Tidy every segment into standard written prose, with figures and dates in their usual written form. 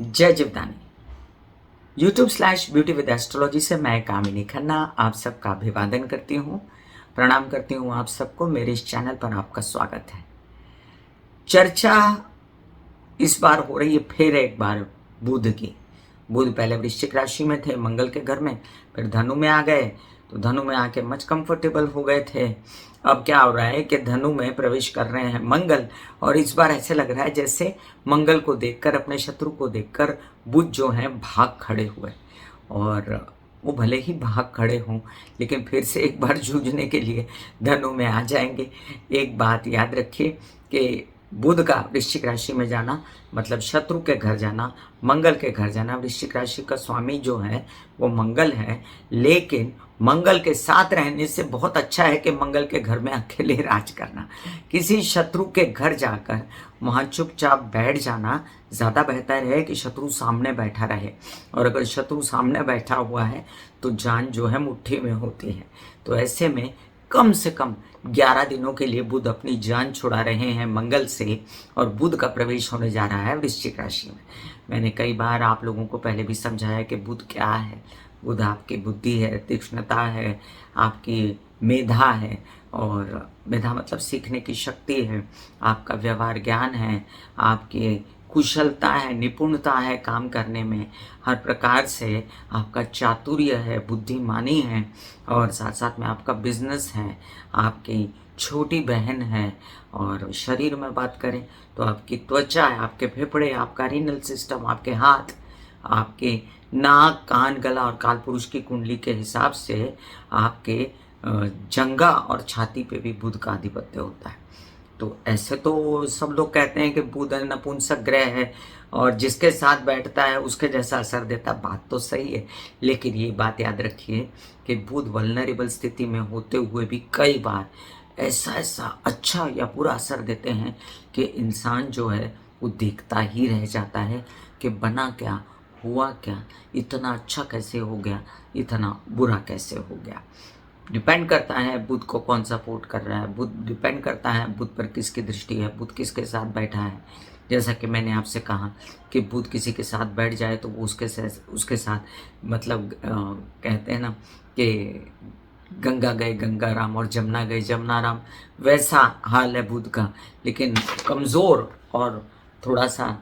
जय Jivdani. YouTube/ब्यूटी with astrology से मैं कामिनी खन्ना आप सबका अभिवादन करती हूँ, प्रणाम करती हूँ आप सबको। मेरे इस चैनल पर आपका स्वागत है। चर्चा इस बार हो रही है फिर एक बार बुध की। बुध पहले वृश्चिक राशि में थे, मंगल के घर में, फिर धनु में आ गए, तो धनु में आके मच कंफर्टेबल हो गए थे। अब क्या हो रहा है कि धनु में प्रवेश कर रहे हैं मंगल, और इस बार ऐसे लग रहा है जैसे मंगल को देखकर, अपने शत्रु को देखकर बुध जो है भाग खड़े हुए। और वो भले ही भाग खड़े हों, लेकिन फिर से एक बार जूझने के लिए धनु में आ जाएंगे। एक बात याद रखिए कि बुध का वृश्चिक राशि में जाना मतलब शत्रु के घर जाना, मंगल के घर जाना। वृश्चिक राशि का स्वामी जो है वो मंगल है, लेकिन मंगल के साथ रहने से बहुत अच्छा है कि मंगल के घर में अकेले राज करना। किसी शत्रु के घर जाकर वहाँ चुपचाप बैठ जाना ज़्यादा बेहतर है कि शत्रु सामने बैठा रहे। और अगर शत्रु सामने बैठा हुआ है तो जान जो है मुट्ठी में होती है। तो ऐसे में कम से कम 11 दिनों के लिए बुध अपनी जान छुड़ा रहे हैं मंगल से, और बुध का प्रवेश होने जा रहा है वृश्चिक राशि में। मैंने कई बार आप लोगों को पहले भी समझाया कि बुध क्या है। बुध आपकी बुद्धि है, तीक्ष्णता है, आपकी मेधा है, और मेधा मतलब सीखने की शक्ति है, आपका व्यवहार ज्ञान है, आपकी कुशलता है, निपुणता है काम करने में, हर प्रकार से आपका चातुर्य है, बुद्धिमानी है, और साथ साथ में आपका बिजनेस है, आपकी छोटी बहन है। और शरीर में बात करें तो आपकी त्वचा है, आपके फेफड़े, आपका रीनल सिस्टम, आपके हाथ, आपके नाक, कान, गला, और कालपुरुष की कुंडली के हिसाब से आपके जंघा और छाती पे भी बुध का आधिपत्य होता है। तो ऐसे तो सब लोग कहते हैं कि बुध नपुंसक ग्रह है और जिसके साथ बैठता है उसके जैसा असर देता है। बात तो सही है, लेकिन ये बात याद रखिए कि बुध वल्नरेबल स्थिति में होते हुए भी कई बार ऐसा ऐसा अच्छा या बुरा असर देते हैं कि इंसान जो है वो देखता ही रह जाता है कि बना क्या, हुआ क्या, इतना अच्छा कैसे हो गया, इतना बुरा कैसे हो गया। डिपेंड करता है बुध को कौन सपोर्ट कर रहा है, बुध डिपेंड करता है बुध पर किसकी दृष्टि है, बुध किसके साथ बैठा है। जैसा कि मैंने आपसे कहा कि बुध किसी के साथ बैठ जाए तो वो उसके साथ मतलब कहते हैं ना कि गंगा गए गंगा राम और जमुना गए जमुना राम, वैसा हाल है बुध का। लेकिन कमज़ोर और थोड़ा सा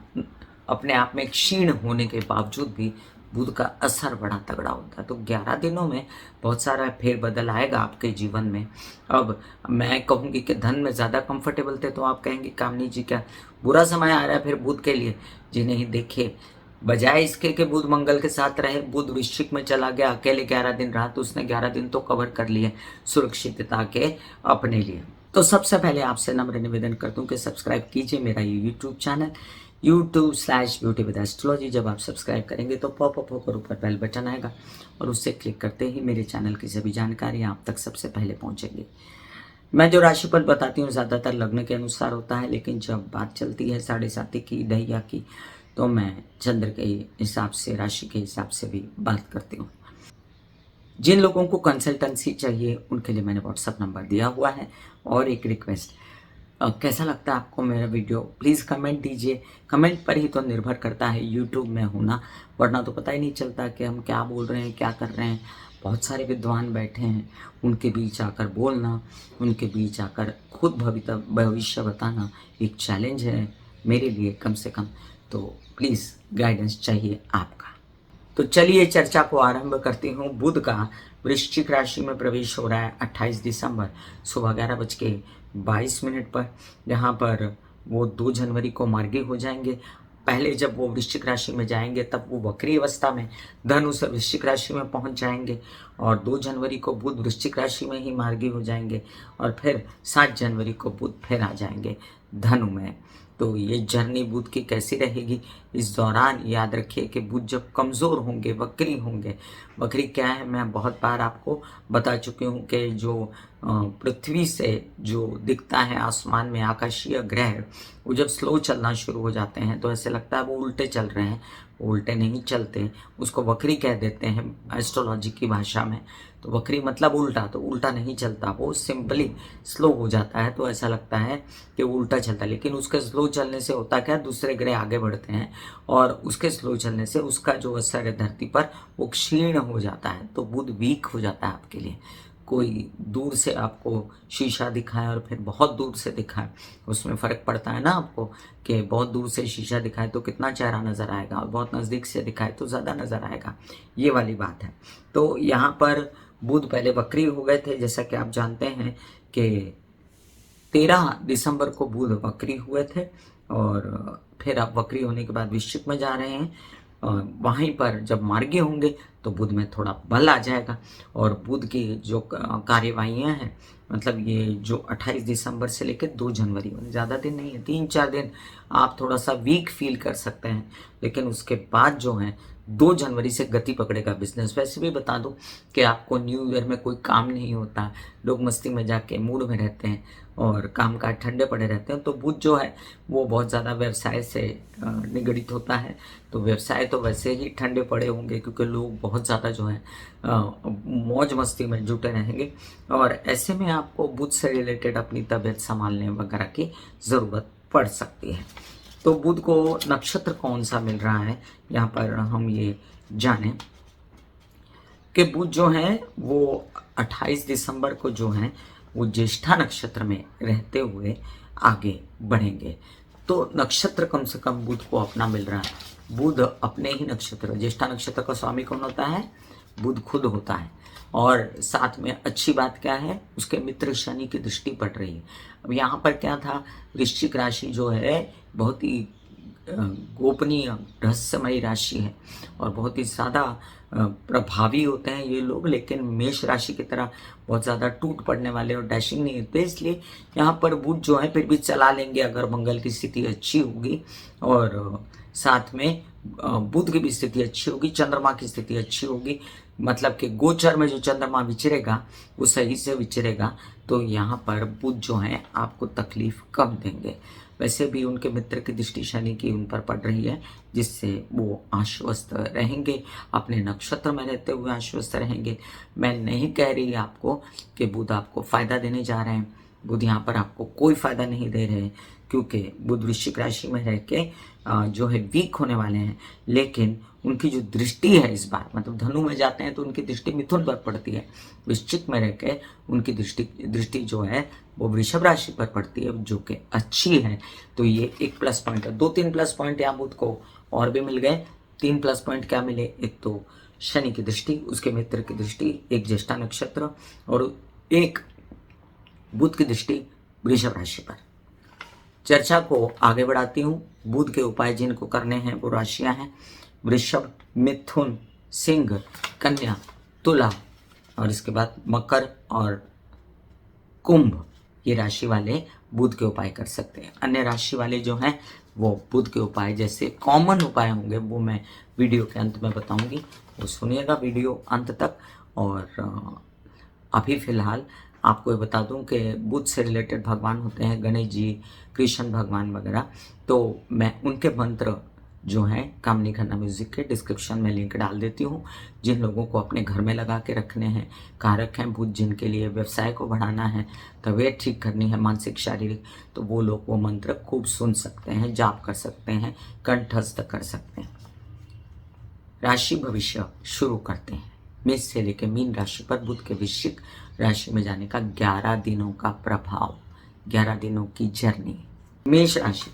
अपने आप में क्षीण होने के बावजूद भी बुध का असर बड़ा तगड़ा होता है। तो 11 दिनों में बहुत सारा फेरबदल आएगा आपके जीवन में। अब मैं कहूँगी कि धन में ज़्यादा कंफर्टेबल थे तो आप कहेंगे कामनी जी क्या बुरा समय आ रहा है फिर बुध के लिए। जी नहीं, देखिए, बजाय इसके कि बुध मंगल के साथ रहे, बुध वृश्चिक में चला गया, अकेले 11 दिन रहा, तो उसने 11 दिन तो कवर कर लिए सुरक्षितता के अपने लिए। तो सबसे पहले आपसे नम्र निवेदन करता हूँ कि सब्सक्राइब कीजिए मेरा ये यूट्यूब चैनल YouTube/ब्यूटी विद एस्ट्रोलॉजी। जब आप सब्सक्राइब करेंगे तो पॉपअप होकर ऊपर बेल बटन आएगा और उससे क्लिक करते ही मेरे चैनल की सभी जानकारी आप तक सबसे पहले पहुंचेगी। मैं जो राशिफल बताती हूँ ज़्यादातर लग्न के अनुसार होता है, लेकिन जब बात चलती है 7.5 की, ढैया की, तो मैं चंद्र के हिसाब से, राशि के हिसाब से भी बात करती हूँ। जिन लोगों को कंसल्टेंसी चाहिए उनके लिए मैंने व्हाट्सअप नंबर दिया हुआ है। और एक रिक्वेस्ट, कैसा लगता है आपको मेरा वीडियो, प्लीज़ कमेंट दीजिए। कमेंट पर ही तो निर्भर करता है यूट्यूब में होना, वरना तो पता ही नहीं चलता कि हम क्या बोल रहे हैं, क्या कर रहे हैं। बहुत सारे विद्वान बैठे हैं, उनके बीच आकर बोलना, उनके बीच आकर खुद भविष्य बताना एक चैलेंज है मेरे लिए कम से कम। तो प्लीज़ गाइडेंस चाहिए आपका। तो चलिए चर्चा को आरंभ करती हूँ। बुध का वृश्चिक राशि में प्रवेश हो रहा है 28 दिसंबर सुबह 11:22 पर, जहाँ पर वो 2 जनवरी को मार्गी हो जाएंगे। पहले जब वो वृश्चिक राशि में जाएंगे तब वो वक्री अवस्था में धनु से वृश्चिक राशि में पहुंच जाएंगे, और 2 जनवरी को बुध वृश्चिक राशि में ही मार्गी हो जाएंगे, और फिर 7 जनवरी को बुध फिर आ जाएंगे धनु में। तो ये जर्नी बुध की कैसी रहेगी, इस दौरान याद रखिए कि बुध जब कमज़ोर होंगे, वक्री होंगे। वक्री क्या है मैं बहुत बार आपको बता चुकी हूँ कि जो पृथ्वी से जो दिखता है आसमान में आकाशीय ग्रह, वो जब स्लो चलना शुरू हो जाते हैं तो ऐसे लगता है वो उल्टे चल रहे हैं। वो उल्टे नहीं चलते, उसको वक्री कह देते हैं एस्ट्रोलॉजी की भाषा में। तो वक्री मतलब उल्टा, तो उल्टा नहीं चलता, वो सिंपली स्लो हो जाता है। तो ऐसा लगता है कि वो उल्टा चलता है, लेकिन उसके स्लो चलने से होता क्या है, दूसरे ग्रह आगे बढ़ते हैं और उसके स्लो चलने से उसका जो असर है धरती पर वो क्षीण हो जाता है। तो बुध वीक हो जाता है आपके लिए। कोई दूर से आपको शीशा दिखाए और फिर बहुत दूर से दिखाए, उसमें फ़र्क पड़ता है ना आपको, कि बहुत दूर से शीशा दिखाए तो कितना चेहरा नज़र आएगा और बहुत नज़दीक से दिखाए तो ज़्यादा नज़र आएगा, ये वाली बात है। तो यहाँ पर बुध पहले वक्री हो गए थे, जैसा कि आप जानते हैं कि 13 दिसंबर को बुध वक्री हुए थे और फिर अब वक्री होने के बाद वृश्चिक में जा रहे हैं। वहीं पर जब मार्गी होंगे तो बुध में थोड़ा बल आ जाएगा और बुध की जो कार्यवाहियाँ हैं, मतलब ये जो 28 दिसंबर से लेकर 2 जनवरी, ज़्यादा दिन नहीं है, 3-4 दिन आप थोड़ा सा वीक फील कर सकते हैं, लेकिन उसके बाद जो है 2 जनवरी से गति पकड़ेगा बिजनेस। वैसे भी बता दूं कि आपको न्यू ईयर में कोई काम नहीं होता, लोग मस्ती में जाके मूड में रहते हैं और कामकाज ठंडे पड़े रहते हैं। तो बुध जो है वो बहुत ज़्यादा व्यवसाय से निगड़ित होता है। तो व्यवसाय तो वैसे ही ठंडे पड़े होंगे क्योंकि लोग बहुत ज़्यादा जो है मौज मस्ती में जुटे रहेंगे और ऐसे में आपको बुध से रिलेटेड अपनी तबीयत संभालने वगैरह की ज़रूरत पड़ सकती है। तो बुध को नक्षत्र कौन सा मिल रहा है, यहाँ पर हम ये जानें कि बुध जो है वो 28 दिसंबर को जो है वो ज्येष्ठा नक्षत्र में रहते हुए आगे बढ़ेंगे। तो नक्षत्र कम से कम बुध को अपना मिल रहा है। बुध अपने ही नक्षत्र, ज्येष्ठा नक्षत्र का स्वामी कौन होता है, बुध खुद होता है। और साथ में अच्छी बात क्या है, उसके मित्र शनि की दृष्टि पड़ रही है। अब यहाँ पर क्या था, वृश्चिक राशि जो है बहुत ही गोपनीय रहस्यमयी राशि है और बहुत ही ज़्यादा प्रभावी होते हैं ये लोग, लेकिन मेष राशि की तरह बहुत ज़्यादा टूट पड़ने वाले और डैशिंग नहीं होते। इसलिए यहाँ पर बुध जो है फिर भी चला लेंगे अगर मंगल की स्थिति अच्छी होगी और साथ में बुध की भी स्थिति अच्छी होगी, चंद्रमा की स्थिति अच्छी होगी, मतलब कि गोचर में जो चंद्रमा विचरेगा वो सही से विचरेगा। तो यहाँ पर बुध जो है आपको तकलीफ कम देंगे। वैसे भी उनके मित्र की दृष्टि शनि की उन पर पड़ रही है, जिससे वो आश्वस्त रहेंगे, अपने नक्षत्र में रहते हुए आश्वस्त रहेंगे। मैं नहीं कह रही आपको कि बुध आपको फ़ायदा देने जा रहे हैं, बुध यहाँ पर आपको कोई फ़ायदा नहीं दे रहे, क्योंकि बुध वृश्चिक राशि में रह के जो है वीक होने वाले हैं। लेकिन उनकी जो दृष्टि है इस बार, मतलब धनु में जाते हैं तो उनकी दृष्टि मिथुन पर पड़ती है, वृश्चिक में रह के उनकी दृष्टि जो है वो वृषभ राशि पर पड़ती है, जो कि अच्छी है। तो ये एक प्लस पॉइंट है। 2-3 प्लस पॉइंट यहाँ बुध को और भी मिल गए। 3 प्लस पॉइंट क्या मिले, एक तो शनि की दृष्टि, उसके मित्र की दृष्टि, एक ज्येष्ठा नक्षत्र और एक बुध की दृष्टि वृषभ राशि पर। चर्चा को आगे बढ़ाती हूँ। बुध के उपाय जिनको करने हैं वो राशियां हैं वृषभ, मिथुन, सिंह, कन्या, तुला और इसके बाद मकर और कुंभ। ये राशि वाले बुध के उपाय कर सकते हैं। अन्य राशि वाले जो हैं वो बुध के उपाय जैसे कॉमन उपाय होंगे वो मैं वीडियो के अंत में बताऊंगी, वो सुनिएगा वीडियो अंत तक। और अभी फ़िलहाल आपको ये बता दूं कि बुध से रिलेटेड भगवान होते हैं गणेश जी, कृष्ण भगवान वगैरह। तो मैं उनके मंत्र जो हैं कामनी खन्ना म्यूज़िक के डिस्क्रिप्शन में लिंक डाल देती हूँ। जिन लोगों को अपने घर में लगा के रखने हैं, कारक हैं बुध, जिनके लिए व्यवसाय को बढ़ाना है, तबीयत ठीक करनी है मानसिक शारीरिक, तो वो लोग वो मंत्र खूब सुन सकते हैं, जाप कर सकते हैं, कंठस्थ कर सकते हैं। राशि भविष्य शुरू करते हैं। मेष से लेकर मीन राशि पर बुध के वृश्चिक राशि में जाने का 11 दिनों का प्रभाव, 11 दिनों की जर्नी। मेष राशि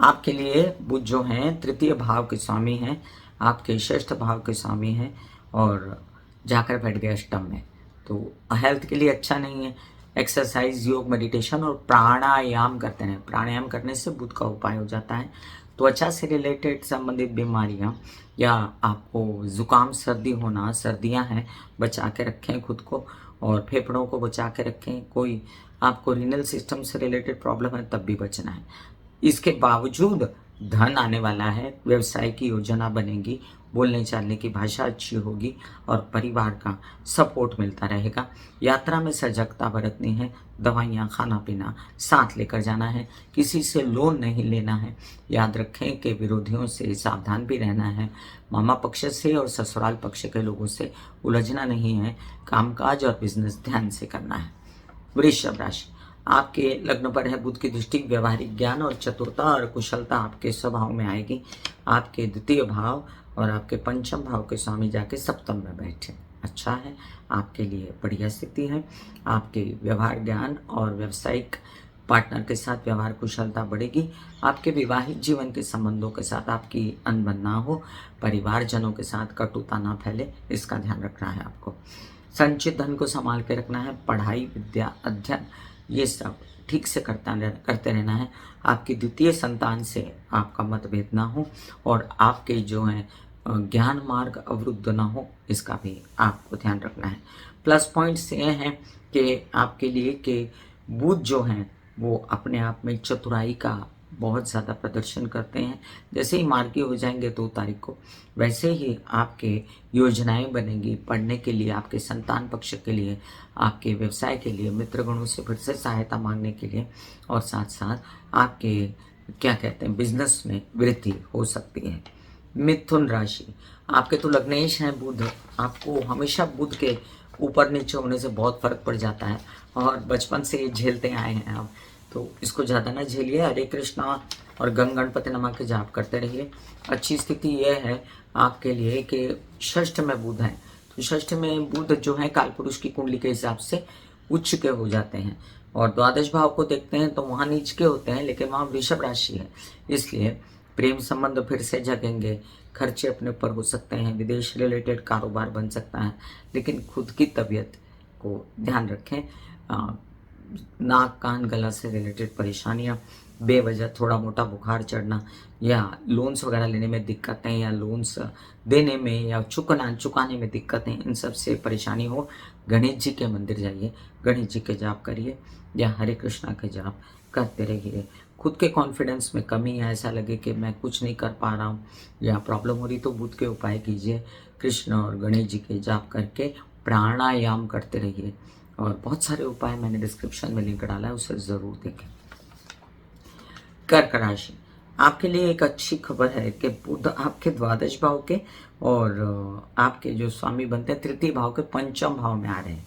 आपके लिए बुध जो हैं तृतीय भाव के स्वामी हैं, आपके षष्ठ भाव के स्वामी हैं और जाकर बैठ गए अष्टम में। तो हेल्थ के लिए अच्छा नहीं है। एक्सरसाइज, योग, मेडिटेशन और प्राणायाम करते हैं। प्राणायाम करने से बुध का उपाय हो जाता है। त्वचा से रिलेटेड संबंधित बीमारियां या आपको ज़ुकाम सर्दी होना, सर्दियां हैं, बचा के रखें खुद को और फेफड़ों को बचा के रखें। कोई आपको रीनल सिस्टम से रिलेटेड प्रॉब्लम है तब भी बचना है। इसके बावजूद धन आने वाला है, व्यवसाय की योजना बनेगी, बोलने चालने की भाषा अच्छी होगी और परिवार का सपोर्ट मिलता रहेगा। यात्रा में सजगता बरतनी है, दवाइयाँ, खाना-पीना साथ लेकर जाना है, किसी से लोन नहीं लेना है। याद रखें कि विरोधियों से सावधान भी रहना है, मामा पक्ष से और ससुराल पक्ष के लोगों से उलझना नहीं है, कामकाज और बिज़नेस ध्यान से करना है। वृषभ राशि, आपके लग्न पर है बुध की दृष्टि, व्यवहारिक ज्ञान और चतुरता और कुशलता आपके स्वभाव में आएगी। आपके द्वितीय भाव और आपके पंचम भाव के स्वामी जाके सप्तम में बैठे, अच्छा है, आपके लिए बढ़िया स्थिति है। आपके व्यवहार ज्ञान और व्यावसायिक पार्टनर के साथ व्यवहार कुशलता बढ़ेगी। आपके विवाहित जीवन के संबंधों के साथ आपकी अनबन ना हो, परिवारजनों के साथ कटुता ना फैले, इसका ध्यान रखना है आपको। संचित धन को संभाल के रखना है, पढ़ाई, विद्या, अध्ययन ये सब ठीक से करते रहना है। आपकी द्वितीय संतान से आपका मतभेद ना हो और आपके जो हैं ज्ञान मार्ग अवरुद्ध ना हो, इसका भी आपको ध्यान रखना है। प्लस पॉइंट्स ये हैं कि आपके लिए कि बुध जो हैं वो अपने आप में चतुराई का बहुत ज़्यादा प्रदर्शन करते हैं। जैसे ही मार्गी हो जाएंगे 2 तारीख को, वैसे ही आपके योजनाएं बनेंगी पढ़ने के लिए, आपके संतान पक्ष के लिए, आपके व्यवसाय के लिए, मित्रगणों से फिर से सहायता मांगने के लिए और साथ साथ आपके क्या कहते हैं बिजनेस में वृद्धि हो सकती है। मिथुन राशि, आपके तो लग्नेश हैं बुध, आपको हमेशा बुध के ऊपर नीचे होने से बहुत फर्क पड़ जाता है और बचपन से ये झेलते आए हैं आप, तो इसको ज़्यादा ना झेलिए। हरे कृष्णा और गणपति नमः के जाप करते रहिए। अच्छी स्थिति यह है आपके लिए कि षष्ठ में बुध है, तो षष्ठ में बुध जो है कालपुरुष की कुंडली के हिसाब से उच्च के हो जाते हैं और द्वादश भाव को देखते हैं तो वहाँ नीच के होते हैं, लेकिन वहाँ वृषभ राशि है, इसलिए प्रेम संबंध फिर से जगेंगे, खर्चे अपने ऊपर हो सकते हैं, विदेश रिलेटेड कारोबार बन सकता है, लेकिन खुद की तबीयत को ध्यान रखें। नाक कान गला से रिलेटेड परेशानियां, बेवजह थोड़ा मोटा बुखार चढ़ना या लोन्स वगैरह लेने में दिक्कतें या लोन्स देने में या चुकाने में दिक्कतें, इन सब से परेशानी हो, गणेश जी के मंदिर जाइए, गणेश जी के जाप करिए या हरे कृष्णा के जाप करते रहिए। खुद के कॉन्फिडेंस में कमी या ऐसा लगे कि मैं कुछ नहीं कर पा रहा हूँ या प्रॉब्लम हो रही, तो बुध के उपाय कीजिए, कृष्ण और गणेश जी के जाप करके प्राणायाम करते रहिए और बहुत सारे उपाय मैंने डिस्क्रिप्शन में लिंक डाला है, उसे ज़रूर देखें। कर्क राशि, आपके लिए एक अच्छी खबर है कि बुध आपके द्वादश भाव के और आपके जो स्वामी बनते हैं तृतीय भाव के पंचम भाव में आ रहे हैं,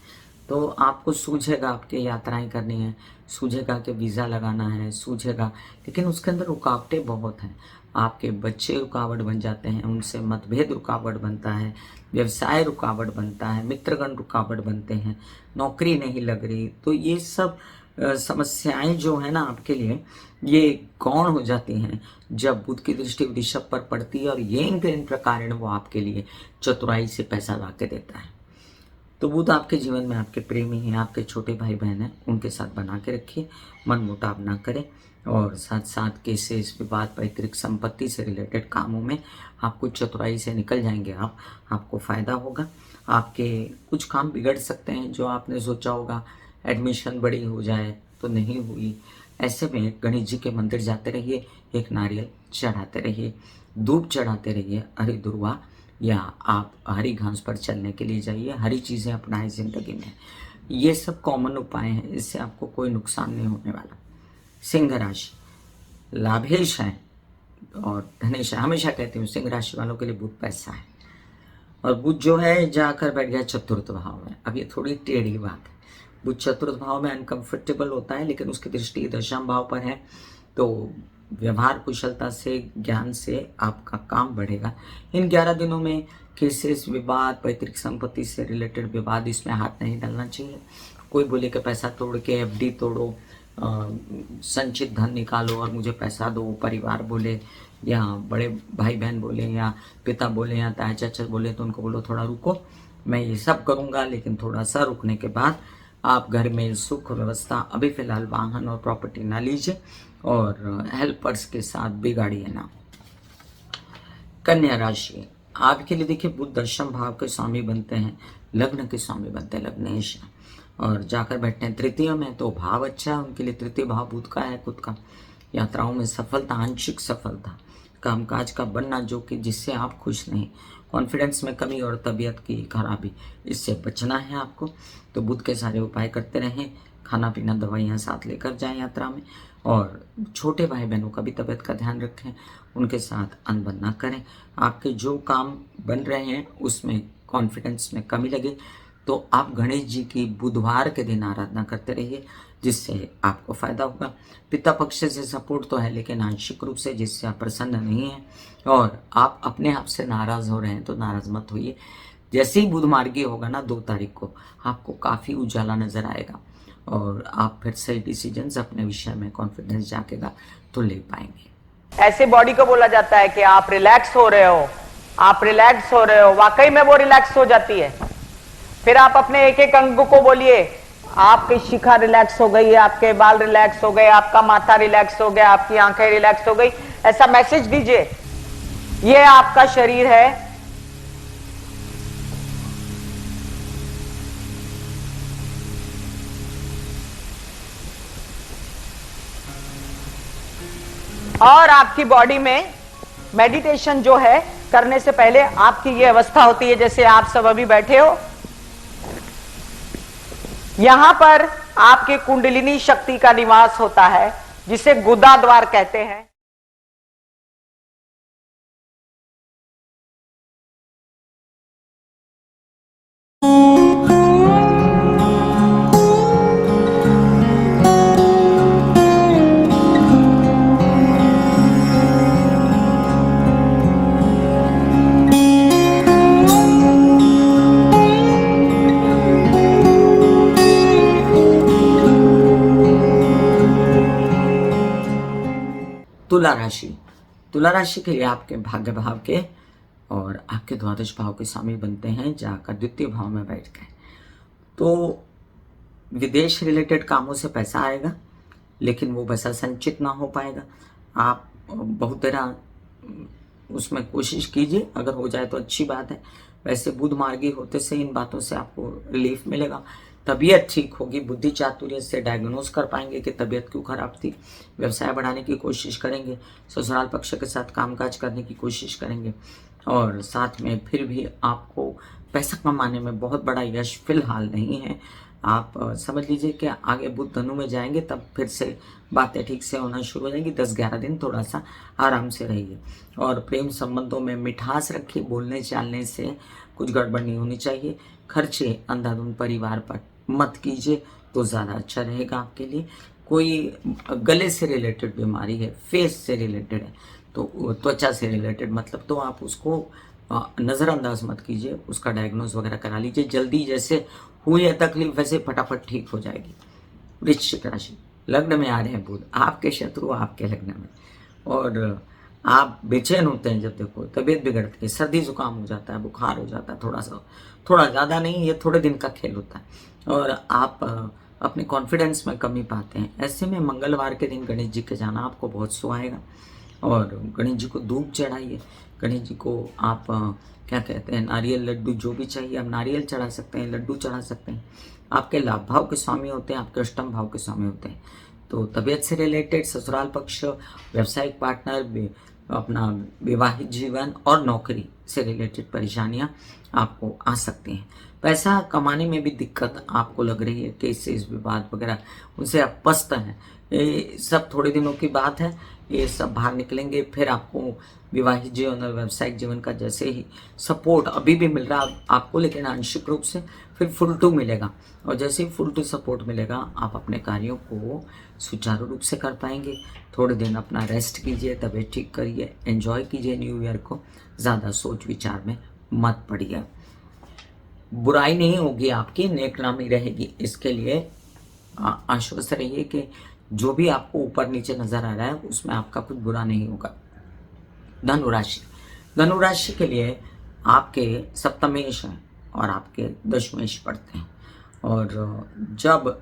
तो आपको सूझेगा आपके यात्राएं करनी है, सूझेगा कि वीज़ा लगाना है, सूझेगा, लेकिन उसके अंदर रुकावटें बहुत हैं। आपके बच्चे रुकावट बन जाते हैं, उनसे मतभेद रुकावट बनता है, व्यवसाय रुकावट बनता है, मित्रगण रुकावट बनते हैं, नौकरी नहीं लग रही, तो ये सब समस्याएं जो है ना आपके लिए ये गौण हो जाती हैं जब बुध की दृष्टि वृषभ पर पड़ती है और ये इन प्रकार वो आपके लिए चतुराई से पैसा ला के देता है। तो बुध आपके जीवन में आपके प्रेमी हैं, आपके छोटे भाई बहन हैं, उनके साथ बना के रखिए, मन मुटाव ना करें और साथ साथ केसेस विवाद पैतृक संपत्ति से रिलेटेड कामों में आपको चतुराई से निकल जाएंगे आपको फ़ायदा होगा। आपके कुछ काम बिगड़ सकते हैं, जो आपने सोचा होगा एडमिशन बड़ी हो जाए तो नहीं हुई, ऐसे में गणेश जी के मंदिर जाते रहिए, एक नारियल चढ़ाते रहिए, धूप चढ़ाते रहिए, हरी दुर्वा या आप हरी घास पर चलने के लिए जाइए, हरी चीज़ें अपनाएं ज़िंदगी में। ये सब कॉमन उपाय हैं, इससे आपको कोई नुकसान नहीं होने वाला। सिंह राशि, लाभेश है और धनेश है, हमेशा कहती हूँ सिंह राशि वालों के लिए बुध पैसा है और बुध जो है जाकर बैठ गया चतुर्थ भाव में। अब ये थोड़ी टेढ़ी बात है, बुध चतुर्थ भाव में अनकंफर्टेबल होता है, लेकिन उसकी दृष्टि दशम भाव पर है, तो व्यवहार कुशलता से ज्ञान से आपका काम बढ़ेगा। इन 11 दिनों में केसेस विवाद पैतृक संपत्ति से रिलेटेड विवाद, इसमें हाथ नहीं डालना चाहिए। कोई बोले कि पैसा तोड़ के एफडी तोड़ो, संचित धन निकालो और मुझे पैसा दो, परिवार बोले या बड़े भाई बहन बोले या पिता बोले या ताया चाचा बोले, तो उनको बोलो थोड़ा रुको, मैं ये सब करूँगा, लेकिन थोड़ा सा रुकने के बाद आप घर में सुख व्यवस्था, अभी फ़िलहाल वाहन और प्रॉपर्टी ना लीजिए और हेल्पर्स के साथ बिगाड़िए ना। कन्या राशि, आपके लिए देखिए बुध दशम भाव के स्वामी बनते हैं, लग्न के स्वामी बनते हैं, लग्नेश और जाकर बैठते हैं तृतीय में, तो भाव अच्छा है उनके लिए, तृतीय भाव बुध का है खुद का, यात्राओं में सफलता, आंशिक सफलता, कामकाज का बनना जो कि जिससे आप खुश नहीं, कॉन्फिडेंस में कमी और तबीयत की खराबी, इससे बचना है आपको। तो बुध के सारे उपाय करते रहें, खाना पीना दवाइयाँ साथ लेकर जाएं यात्रा में, और छोटे भाई बहनों का भी तबीयत का ध्यान रखें, उनके साथ अनबन ना करें। आपके जो काम बन रहे हैं उसमें कॉन्फिडेंस में कमी लगे तो आप गणेश जी की बुधवार के दिन आराधना करते रहिए, जिससे आपको फ़ायदा होगा। पिता पक्ष से सपोर्ट तो है लेकिन आंशिक रूप से, जिससे आप प्रसन्न नहीं हैं और आप अपने आप से नाराज़ हो रहे हैं तो नाराज़ मत होइए। जैसे ही बुध मार्गी होगा ना 2 तारीख को, आपको काफ़ी उजाला नज़र आएगा और आप फिर सही डिसीजंस अपने विषय में कॉन्फिडेंस जागेगा तो ले पाएंगे। ऐसे बॉडी को बोला जाता है कि आप रिलैक्स हो रहे हो, आप रिलैक्स हो रहे हो, वाकई में वो रिलैक्स हो जाती है। फिर आप अपने एक एक अंग को बोलिए, आपकी शिखा रिलैक्स हो गई, आपके बाल रिलैक्स हो गए, आपका माथा रिलैक्स हो गया, आपकी आंखें रिलैक्स हो गई, ऐसा मैसेज दीजिए। ये आपका शरीर है, और आपकी बॉडी में मेडिटेशन जो है करने से पहले आपकी ये अवस्था होती है जैसे आप सब अभी बैठे हो। यहां पर आपके कुंडलिनी शक्ति का निवास होता है जिसे गुदा द्वार कहते हैं। तुला राशि, तुला राशि के लिए आपके भाग्य भाव के और आपके द्वादश भाव के स्वामी बनते हैं, जाकर द्वितीय भाव में बैठ गए तो विदेश रिलेटेड कामों से पैसा आएगा, लेकिन वो पैसा संचित ना हो पाएगा। आप बहुत देर उसमें कोशिश कीजिए, अगर हो जाए तो अच्छी बात है। वैसे बुध मार्गी होते से इन बातों से आपको रिलीफ मिलेगा, तबीयत ठीक होगी, बुद्धि चातुर्य से डायग्नोज कर पाएंगे कि तबीयत क्यों खराब थी, व्यवसाय बढ़ाने की कोशिश करेंगे, ससुराल पक्ष के साथ कामकाज करने की कोशिश करेंगे और साथ में फिर भी आपको पैसा कमाने में बहुत बड़ा यश फिलहाल नहीं है। आप समझ लीजिए कि आगे बुध धनु में जाएंगे तब फिर से बातें ठीक से होना शुरू हो जाएंगी। 10-11 दिन थोड़ा सा आराम से रहिए और प्रेम संबंधों में मिठास रखिए, बोलने चालने से कुछ गड़बड़ नहीं होनी चाहिए। खर्चे अंधाधुंध परिवार पर मत कीजिए तो ज़्यादा अच्छा रहेगा आपके लिए। कोई गले से रिलेटेड बीमारी है, फेस से रिलेटेड है, तो त्वचा से रिलेटेड मतलब, तो आप उसको नज़रअंदाज मत कीजिए, उसका डायग्नोज वगैरह करा लीजिए। जल्दी जैसे हुई है तकलीफ वैसे फटाफट ठीक हो जाएगी। वृश्चिक राशि, लग्न में आ रहे हैं बुध, आपके शत्रु आपके लग्न में, और आप बेचैन होते हैं जब देखो, तबीयत बिगड़ती है, सर्दी जुकाम हो जाता है, बुखार हो जाता है, थोड़ा ज़्यादा नहीं, ये थोड़े दिन का खेल होता है और आप अपने कॉन्फिडेंस में कमी पाते हैं। ऐसे में मंगलवार के दिन गणेश जी के जाना आपको बहुत सुहाएगा और गणेश जी को धूप चढ़ाइए। गणेश जी को आप क्या कहते हैं, नारियल लड्डू जो भी चाहिए आप नारियल चढ़ा सकते हैं, लड्डू चढ़ा सकते हैं। आपके लाभ भाव के स्वामी होते हैं, आपके अष्टम भाव के स्वामी होते हैं, तो तबीयत से रिलेटेड, ससुराल पक्ष, व्यावसायिक पार्टनर, अपना विवाहित जीवन और नौकरी से रिलेटेड परेशानियां आपको आ सकती हैं। पैसा कमाने में भी दिक्कत आपको लग रही है, केसेस विवाद वगैरह उनसे आप पस्त हैं, ये सब थोड़े दिनों की बात है, ये सब बाहर निकलेंगे। फिर आपको विवाहित जीवन और व्यावसायिक जीवन का जैसे ही सपोर्ट अभी भी मिल रहा है आपको, लेकिन आंशिक रूप से फिर फुल टू मिलेगा और जैसे ही फुल टू सपोर्ट मिलेगा आप अपने कार्यों को सुचारू रूप से कर पाएंगे। थोड़े दिन अपना रेस्ट कीजिए, तबीयत ठीक करिए, एंजॉय कीजिए न्यू ईयर को, ज़्यादा सोच विचार में मत पड़िए। बुराई नहीं होगी आपकी, नेक नामी रहेगी। इसके लिए आश्वस्त रहिए कि जो भी आपको ऊपर नीचे नजर आ रहा है उसमें आपका कुछ बुरा नहीं होगा। धनुराशि, धनुराशि के लिए आपके सप्तमेश हैं और आपके दशमेश पड़ते हैं, और जब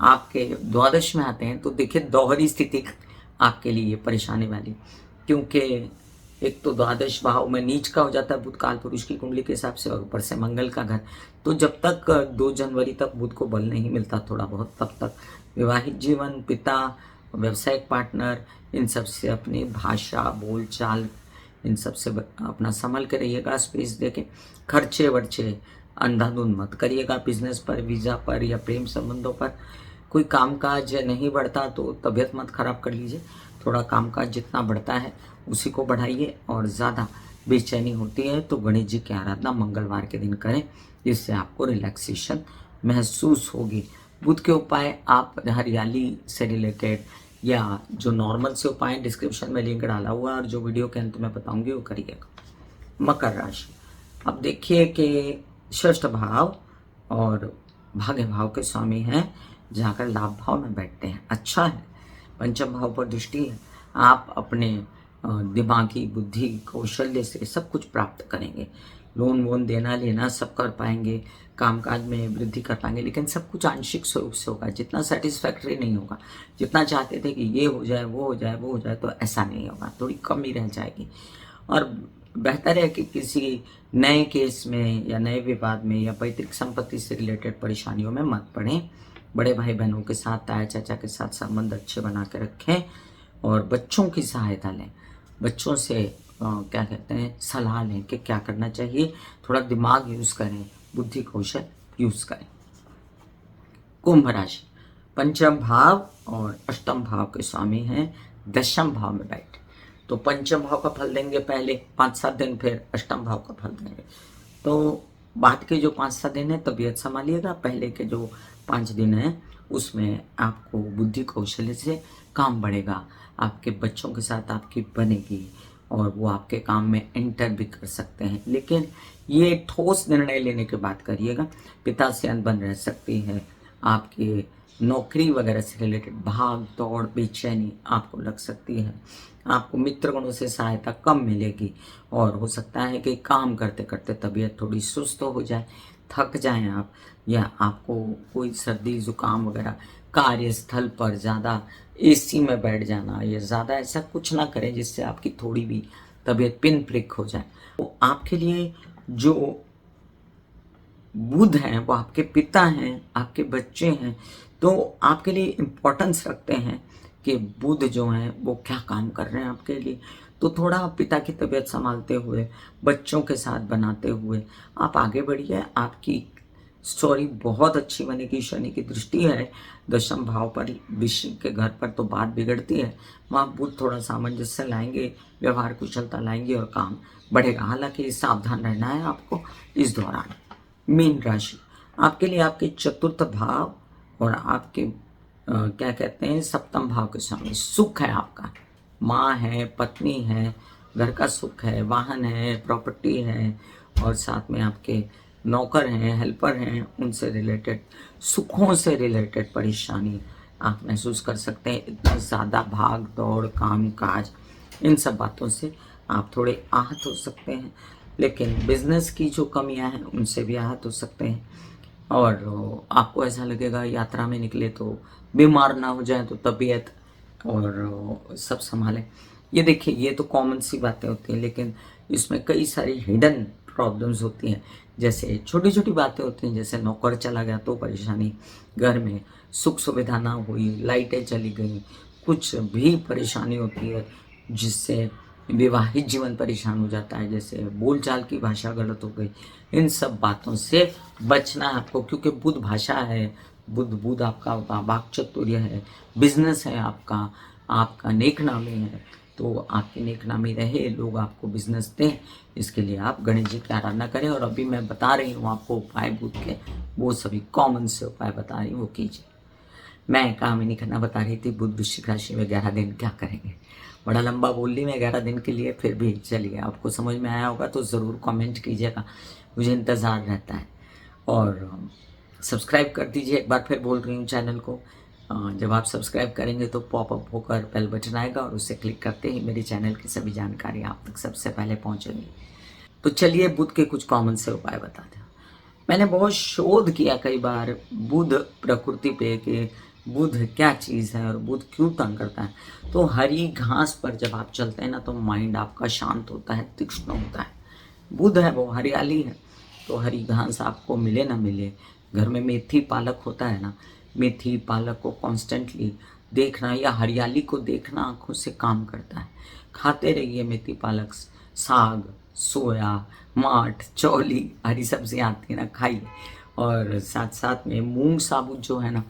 आपके द्वादश में आते हैं तो देखिए दोहरी स्थिति आपके लिए परेशानी वाली, क्योंकि एक तो द्वादश भाव में नीच का हो जाता है बुध काल पुरुष की कुंडली के हिसाब से, और ऊपर से मंगल का घर, तो जब तक 2 जनवरी तक बुध को बल नहीं मिलता थोड़ा बहुत, तब तक विवाहित जीवन, पिता, व्यावसायिक पार्टनर, इन सब से अपनी भाषा बोलचाल इन सब से अपना संभल के रहिएगा। स्पेस दे के खर्चे वर्चे अंधाधुंध मत करिएगा। बिजनेस पर, वीज़ा पर या प्रेम संबंधों पर कोई कामकाज नहीं बढ़ता तो तबीयत मत खराब कर लीजिए। थोड़ा कामकाज जितना बढ़ता है उसी को बढ़ाइए, और ज़्यादा बेचैनी होती है तो गणेश जी की आराधना मंगलवार के दिन करें, जिससे आपको रिलैक्सेशन महसूस होगी। बुध के उपाय आप हरियाली से रिलेटेड या जो नॉर्मल से उपाय डिस्क्रिप्शन में लिंक डाला हुआ है और जो वीडियो के अंत में बताऊंगी वो करिएगा। मकर राशि, अब देखिए कि षष्ठ भाव और भाग्य भाव के स्वामी हैं, जाकर लाभ भाव में बैठते हैं, अच्छा है। पंचम भाव पर दृष्टि है, आप अपने दिमागी बुद्धि कौशल्य से सब कुछ प्राप्त करेंगे। लोन वोन देना लेना सब कर पाएंगे, कामकाज में वृद्धि कर पाएंगे, लेकिन सब कुछ आंशिक स्वरूप से होगा, जितना सेटिस्फैक्ट्री नहीं होगा। जितना चाहते थे कि ये हो जाए वो हो जाए वो हो जाए, तो ऐसा नहीं होगा, थोड़ी कमी रह जाएगी। और बेहतर है कि किसी नए केस में या नए विवाद में या पैतृक संपत्ति से रिलेटेड परेशानियों में मत पड़ें। बड़े भाई बहनों के साथ, ताया चाचा के साथ संबंध अच्छे बना के रखें और बच्चों की सहायता लें। बच्चों से क्या कहते हैं, सलाह लें कि क्या करना चाहिए। थोड़ा दिमाग यूज़ करें, बुद्धि कौशल यूज़ करें। कुंभ राशि, पंचम भाव और अष्टम भाव के स्वामी हैं, दशम भाव में बैठे। तो पंचम भाव का फल देंगे पहले 5-7 दिन, फिर अष्टम भाव का फल देंगे। तो बाद के जो 5-7 दिन है तबीयत संभालिएगा, पहले के जो 5 दिन हैं उसमें आपको बुद्धि कौशल्य से काम बढ़ेगा, आपके बच्चों के साथ आपकी बनेगी और वो आपके काम में एंटर भी कर सकते हैं। लेकिन ये ठोस निर्णय लेने के बाद करिएगा। पिता से अनबन रह सकती है, आपकी नौकरी वगैरह से रिलेटेड भाग दौड़ बेचैनी आपको लग सकती है, आपको मित्रगणों से सहायता कम मिलेगी और हो सकता है कि काम करते करते तबीयत थोड़ी सुस्त हो जाए, थक जाएं आप, या आपको कोई सर्दी जुकाम वगैरह, कार्यस्थल पर ज़्यादा एसी में बैठ जाना या ज़्यादा ऐसा कुछ ना करें जिससे आपकी थोड़ी भी तबीयत पिन प्रिक हो जाए। तो आपके लिए जो बुध हैं वो आपके पिता हैं, आपके बच्चे हैं, तो आपके लिए इम्पोर्टेंस रखते हैं कि बुध जो हैं वो क्या काम कर रहे हैं आपके लिए। तो थोड़ा पिता की तबीयत संभालते हुए, बच्चों के साथ बनाते हुए आप आगे बढ़िए। आपकी स्टोरी बहुत अच्छी बनेगी। शनि की दृष्टि है दशम भाव पर, विषय के घर पर, तो बात बिगड़ती है। वहाँ बुध थोड़ा सामंजस्य लाएंगे, व्यवहार कुशलता लाएंगे और काम बढ़ेगा। हालांकि सावधान रहना है आपको इस दौरान। मीन राशि, आपके लिए आपके चतुर्थ भाव और आपके क्या कहते हैं सप्तम भाव के स्वामी सुख है आपका। माँ है, पत्नी है, घर का सुख है, वाहन है, प्रॉपर्टी है और साथ में आपके नौकर हैं, हेल्पर हैं, उनसे रिलेटेड सुखों से रिलेटेड परेशानी आप महसूस कर सकते हैं। इतना ज़्यादा भाग दौड़ काम काज, इन सब बातों से आप थोड़े आहत हो सकते हैं। लेकिन बिजनेस की जो कमियां हैं उनसे भी आहत हो सकते हैं और आपको ऐसा लगेगा यात्रा में निकले तो बीमार ना हो जाए, तो तबीयत और सब संभालें। ये देखिए, ये तो कॉमन सी बातें होती हैं, लेकिन इसमें कई सारी हिडन प्रॉब्लम्स होती हैं। जैसे छोटी छोटी बातें होती हैं, जैसे नौकर चला गया तो परेशानी, घर में सुख सुविधा ना हुई, लाइटें चली गई, कुछ भी परेशानी होती है जिससे विवाहित जीवन परेशान हो जाता है, जैसे बोलचाल की भाषा गलत हो गई। इन सब बातों से बचना है आपको, क्योंकि बुध भाषा है, बुध आपका वाक चातुर्य है, बिजनेस है आपका, आपका नेक नामी है। तो आपकी नेक नामी रहे, लोग आपको बिजनेस दें, इसके लिए आप गणेश जी की आराधना करें। और अभी मैं बता रही हूँ आपको उपाय बुध के, वो सभी कॉमन से उपाय बता रही हूँ, वो कीजिए। मैं कामिनी खन्ना बता रही थी बुध वृश्चिक राशि में 11 दिन क्या करेंगे। बड़ा लंबा बोल ली मैं 11 दिन के लिए, फिर भी चलिए आपको समझ में आया होगा तो ज़रूर कमेंट कीजिएगा, मुझे इंतज़ार रहता है। और सब्सक्राइब कर दीजिए, एक बार फिर बोल रही हूँ चैनल को। जब आप सब्सक्राइब करेंगे तो पॉपअप होकर बेल बटन आएगा और उसे क्लिक करते ही मेरे चैनल की सभी जानकारी आप तक सबसे पहले पहुँचेंगी। तो चलिए बुध के कुछ कॉमन से उपाय बताते हैं। मैंने बहुत शोध किया कई बार बुध प्रकृति पे कि बुध क्या चीज़ है और बुध क्यों तंग करता है। तो हरी घास पर जब आप चलते हैं ना तो माइंड आपका शांत होता है, तीक्ष्ण होता है। बुध है वो हरियाली है, तो हरी घास आपको मिले ना मिले, घर में मेथी पालक होता है ना, मेथी पालक को कॉन्स्टेंटली देखना या हरियाली को देखना आँखों से काम करता है। खाते रहिए मेथी पालक, साग, सोया, माठ, चौली, हरी सब्जियाँ आती है ना, खाइए। और साथ साथ में मूंग साबुत जो है ना,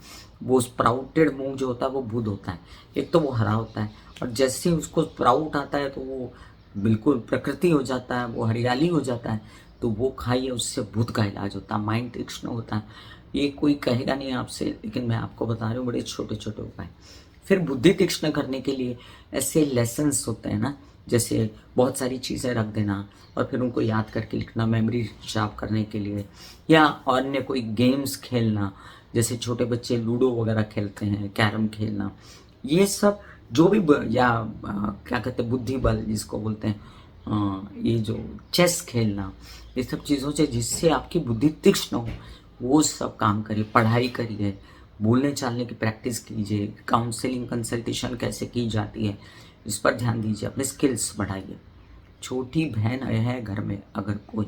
वो स्प्राउटेड मूंग जो होता है वो बुध होता है। एक तो वो हरा होता है, और जैसे ही उसको स्प्राउट आता है तो वो बिल्कुल प्रकृति हो जाता है, वो हरियाली हो जाता है। तो वो खाइए, उससे बुध का इलाज होता है, माइंड तीक्ष्ण होता है। ये कोई कहेगा नहीं आपसे, लेकिन मैं आपको बता रही हूँ बड़े छोटे छोटे उपाय। फिर बुद्धि तीक्ष्ण करने के लिए ऐसे लेसन्स होते हैं ना, जैसे बहुत सारी चीज़ें रख देना और फिर उनको याद करके लिखना, मेमोरी शार्प करने के लिए, या अन्य कोई गेम्स खेलना, जैसे छोटे बच्चे लूडो वगैरह खेलते हैं, कैरम खेलना, ये सब जो भी या क्या कहते हैं बुद्धि बल जिसको बोलते हैं, ये जो चेस खेलना, ये सब चीज़ों से जिससे आपकी बुद्धि तीक्ष्ण हो, वो सब काम करिए। पढ़ाई करिए, बोलने चालने की प्रैक्टिस कीजिए, काउंसलिंग कंसल्टेशन कैसे की जाती है इस पर ध्यान दीजिए, अपने स्किल्स बढ़ाइए। छोटी बहन है घर में अगर कोई,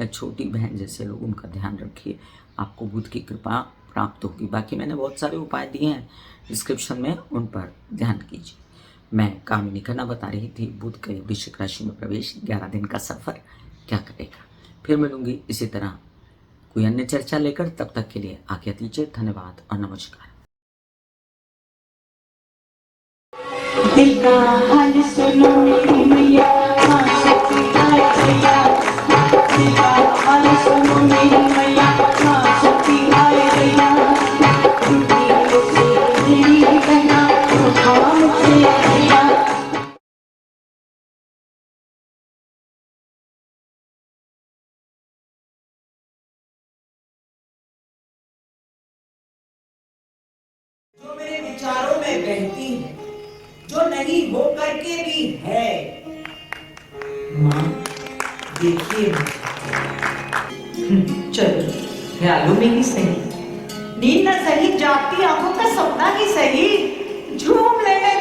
या छोटी बहन जैसे लोग, उनका ध्यान रखिए, आपको बुध की कृपा प्राप्त होगी। बाकी मैंने बहुत सारे उपाय दिए हैं डिस्क्रिप्शन में, उन पर ध्यान कीजिए। मैं कामिनी खन्ना बता रही थी बुध के वृश्चिक राशि में प्रवेश, 11 दिन का सफर क्या करेगा। फिर मिलूंगी इसी तरह कोई अन्य चर्चा लेकर, तब तक के लिए आज्ञा दीजिए। धन्यवाद और नमस्कार। दिल का हाल सुनो मेरी मैया, हाँ शक्ति आए भैया। दिल का हाल सुनो मेरी मैया, हाँ शक्ति आए भैया। दुनिया से मेरी बहना, उठा मुझे भैया। जो मेरे विचारों में बहती है, जो नहीं हो करके भी है। माँ देखिए चलो, ख्यालों में ही सही, नींद न सही, जागती आंखों का सपना ही सही, झूम लेने